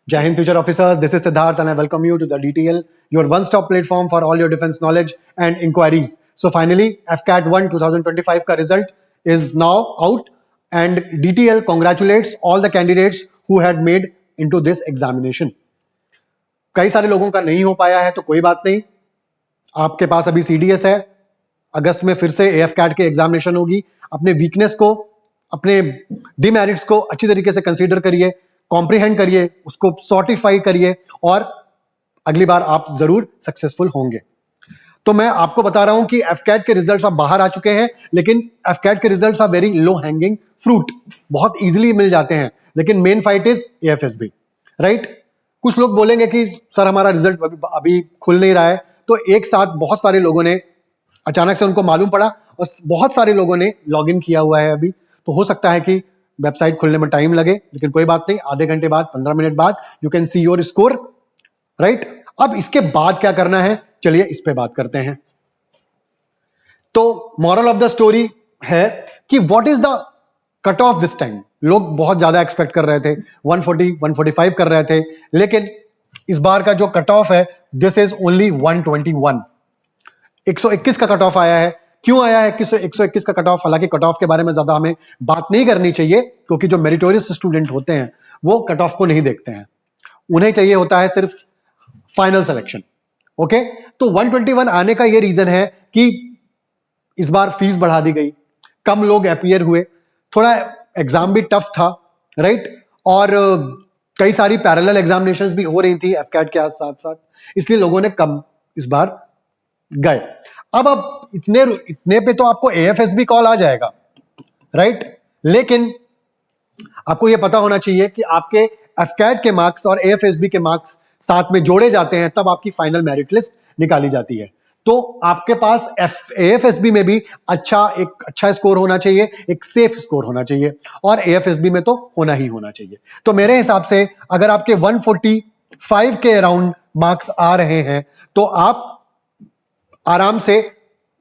Jai Hind, future officers. This is Siddharth, and I welcome you to the DTL, your one-stop platform for all your defense knowledge and inquiries. So finally, FCAT 1 2025 का result is now out, and DTL congratulates all the candidates who had made into this examination. कई सारे लोगों का नहीं हो पाया है, तो कोई बात नहीं. आपके पास अभी CDS है. अगस्त में फिर से AFCAT की एग्जामिनेशन होगी. अपने वीकनेस को, अपने डिमेरिट्स को अच्छी तरीके से कंसीडर करिए, कॉम्प्रिहेंड करिए, उसको सॉर्टिफाई करिए और अगली बार आप जरूर सक्सेसफुल होंगे. तो मैं आपको बता रहा हूं कि FCAT के रिजल्ट्स अब बाहर आ चुके हैं, लेकिन FCAT के results are very low hanging fruit, बहुत इजीली मिल जाते हैं. लेकिन main fight is AFSB, right. कुछ लोग बोलेंगे कि सर हमारा रिजल्ट अभी खुल नहीं रहा है. तो एक साथ बहुत सारे लोगों ने अचानक से उनको मालूम पड़ा और बहुत सारे लोगों ने लॉग इन किया हुआ है अभी. तो हो सकता है कि वेबसाइट खुलने में टाइम लगे, लेकिन कोई बात नहीं, आधे घंटे बाद, 15 मिनट बाद you can see your score, right. अब इसके बाद क्या करना है, चलिए इस पे बात करते हैं. तो मॉरल ऑफ द स्टोरी है कि what is the cut off this time. लोग बहुत ज्यादा एक्सपेक्ट कर रहे थे, 140 145 कर रहे थे, लेकिन इस बार का जो कट ऑफ है दिस इज ओनली 121. 121 का कट ऑफ आया है. क्यों आया है 121 का कट ऑफ? हालांकि कट ऑफ के बारे में ज्यादा हमें बात नहीं करनी चाहिए, क्योंकि जो मेरिटोरियस स्टूडेंट होते हैं वो कट ऑफ को नहीं देखते हैं. उन्हें चाहिए होता है सिर्फ फाइनल सिलेक्शन. ओके, तो 121 आने का ये रीजन है कि इस बार फीस बढ़ा दी गई, कम लोग अपीयर हुए, थोड़ा एग्जाम भी टफ था, राइट. और कई सारी पैरेलल एग्जामिनेशंस भी हो रही थी FCAT के साथ साथ, इसलिए लोगों ने कम इस बार गए. अब इतने पे तो आपको AFSB कॉल आ जाएगा, राइट. लेकिन आपको यह पता होना चाहिए कि आपके FCAT के मार्क्स और AFSB के मार्क्स साथ में जोड़े जाते हैं, तब आपकी फाइनल मेरिट लिस्ट निकाली जाती है. तो आपके पास AFSB में भी एक अच्छा स्कोर होना चाहिए, एक सेफ स्कोर होना चाहिए, और AFSB में तो होना ही होना चाहिए. तो मेरे हिसाब से अगर आपके 145 के अराउंड मार्क्स आ रहे हैं तो आप आराम से,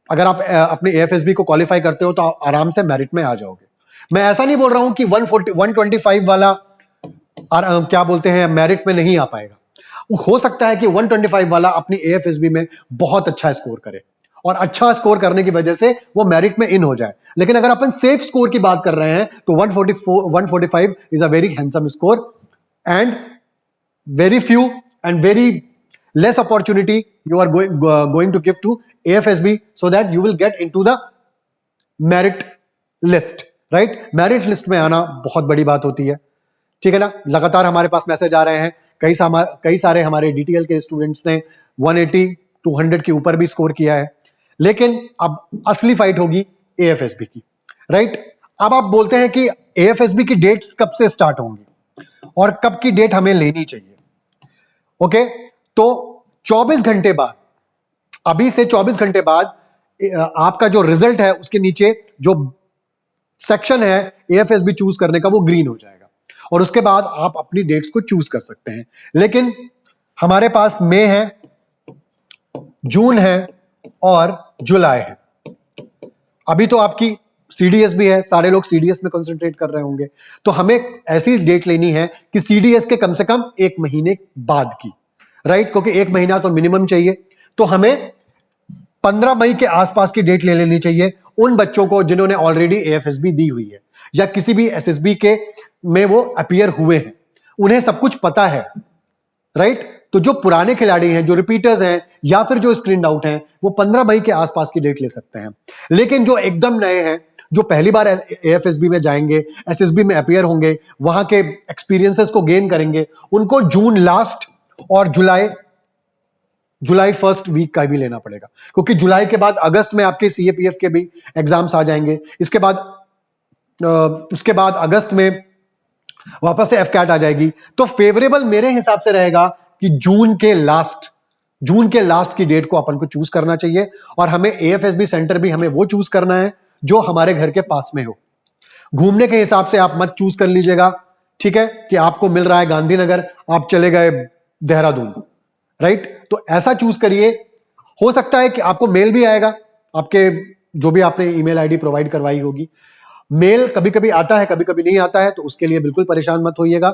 अगर आप अपने AFSB को क्वालिफाई करते हो तो आप आराम से मेरिट में आ जाओगे. मैं ऐसा नहीं बोल रहा हूं कि 125 वाला क्या बोलते हैं मेरिट में नहीं आ पाएगा. हो सकता है कि 125 वाला अपनी AFSB में बहुत अच्छा स्कोर करे, और अच्छा स्कोर करने की वजह से वो मेरिट में इन हो जाए. लेकिन अगर अपन सेफ स्कोर की बात कर रहे हैं तो 145 is a very handsome score, and very few and very less opportunity you are going to give to AFSB, so that you will get into the merit list, right. merit list में आना बहुत बड़ी बात होती है, ठीक है ना. लगातार हमारे पास मैसेज आ रहे हैं, कई सारे हमारे DTL के स्टूडेंट्स ने 180 200 के ऊपर भी स्कोर किया है. लेकिन अब असली फाइट होगी AFSB की, राइट. अब आप बोलते हैं कि AFSB की डेट्स कब से स्टार्ट होंगी और कब की डेट हमें लेनी चाहिए. ओके, तो 24 घंटे बाद, अभी से 24 घंटे बाद आपका जो रिजल्ट है उसके नीचे जो सेक्शन है AFSB चूज करने का वो ग्रीन हो जाएगा, और उसके बाद आप अपनी डेट्स को चूज कर सकते हैं. लेकिन हमारे पास मई है, जून है और जुलाई है. अभी तो आपकी CDS भी है, सारे लोग CDS में कंसंट्रेट कर रहे होंगे, तो हमें ऐसी डेट लेनी है कि CDS के कम से कम 1 महीने बाद की, राइट. क्योंकि 1 महीना तो मिनिमम चाहिए. तो हमें 15 मई के आसपास की डेट ले लेनी चाहिए उन बच्चों को जिन्होंने ऑलरेडी AFSB दी हुई है, या किसी भी SSB के में वो अपीयर हुए हैं, उन्हें सब कुछ पता है, राइट. तो जो पुराने खिलाड़ी हैं, जो रिपीटर्स हैं, या फिर जो स्क्रीन आउट हैं, वो 15 मई के आसपास की डेट ले सकते हैं. लेकिन जो एकदम नए हैं, जो पहली बार AFSB में जाएंगे, SSB में अपीयर होंगे, वहां के एक्सपीरियंसेस को गेन करेंगे, उनको जून लास्ट और जुलाई फर्स्ट वीक का भी लेना पड़ेगा, क्योंकि जुलाई के बाद अगस्त में आपके CAPF के भी एग्जाम्स आ जाएंगे. उसके बाद अगस्त में वापस से FCAT आ जाएगी. तो फेवरेबल मेरे हिसाब से रहेगा कि जून के लास्ट की डेट को अपन को चूज करना चाहिए, और हमें AFSB सेंटर भी हमें वो चूज करना है जो हमारे घर के पास में हो. घूमने के हिसाब से आप मत चूज कर लीजिएगा, ठीक है, कि आपको मिल रहा है गांधीनगर, आप चले गए देहरादून, राइट. तो ऐसा चूज करिए. हो सकता है कि आपको मेल भी आएगा, आपके जो भी आपने ईमेल आईडी प्रोवाइड करवाई होगी. मेल कभी कभी आता है, कभी कभी नहीं आता है, तो उसके लिए बिल्कुल परेशान मत होइएगा,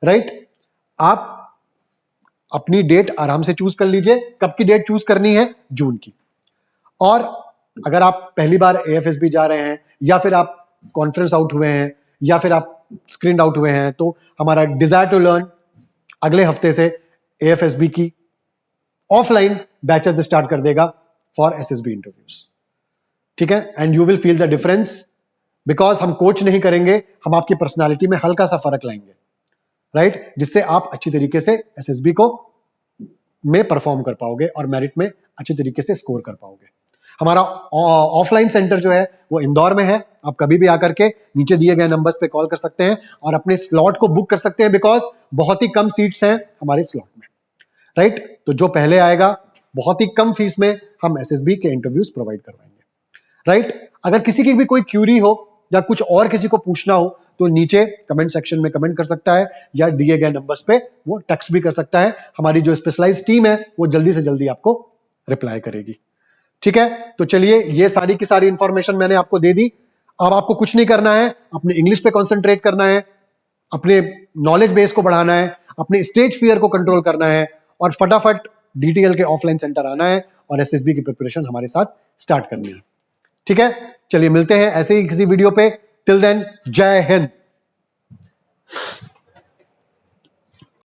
राइट. आप अपनी डेट आराम से चूज कर लीजिए। कब की डेट चूज करनी है? जून की। और अगर आप पहली बार एएफएसबी जा रहे हैं, या फिर आप कॉन्फ्रेंस आउट हुए हैं, या फिर आप स्क्रीन आउट हुए हैं, तो हमारा डिजायर टू लर्न अगले हफ्ते से एएफएसबी की ऑफलाइन बैचेस स्टार्ट कर देगा फॉर एसएसबी इंटरव्यूज। ठीक है, and you will feel the difference, because हम कोच नहीं करेंगे, हम आपकी पर्सनालिटी में हल्का सा फर्क लाएंगे, राइट, जिससे आप अच्छी तरीके से एसएसबी को में परफॉर्म कर पाओगे और मेरिट में अच्छी तरीके से स्कोर कर पाओगे। हमारा ऑफलाइन सेंटर जो है वो इंदौर में है। आप कभी भी आकर के नीचे दिए गए नंबर्स पे कॉल कर सकते हैं और अपने स्लॉट को बुक कर सकते हैं, बिकॉज बहुत ही कम सीट्स हैं हमारे स्लॉट में, राइट। तो जो पहले आएगा, बहुत ही कम फीस में हम एसएसबी के इंटरव्यूज प्रोवाइड करवाएंगे, राइट। अगर किसी की भी कोई क्यूरी हो या कुछ और किसी को पूछना हो तो नीचे कमेंट सेक्शन में कमेंट कर सकता है, या दिए गए नंबर्स पे वो टेक्स्ट भी कर सकता है। हमारी जो स्पेशलाइज्ड टीम है वो जल्दी से जल्दी आपको रिप्लाई करेगी। ठीक है, तो चलिए, ये सारी की सारी इंफॉर्मेशन मैंने आपको दे दी। अब आपको कुछ नहीं करना है, अपने इंग्लिश पे कंसंट्रेट करना है, अपने नॉलेज बेस को बढ़ाना है, अपने स्टेज फियर को कंट्रोल करना है, और फटाफट डीटीएल के ऑफलाइन सेंटर आना है और एसएसबी की प्रिपरेशन हमारे साथ स्टार्ट करनी है। ठीक है, चलिए मिलते हैं ऐसे ही किसी वीडियो पे। टिल देन, जय हिंद।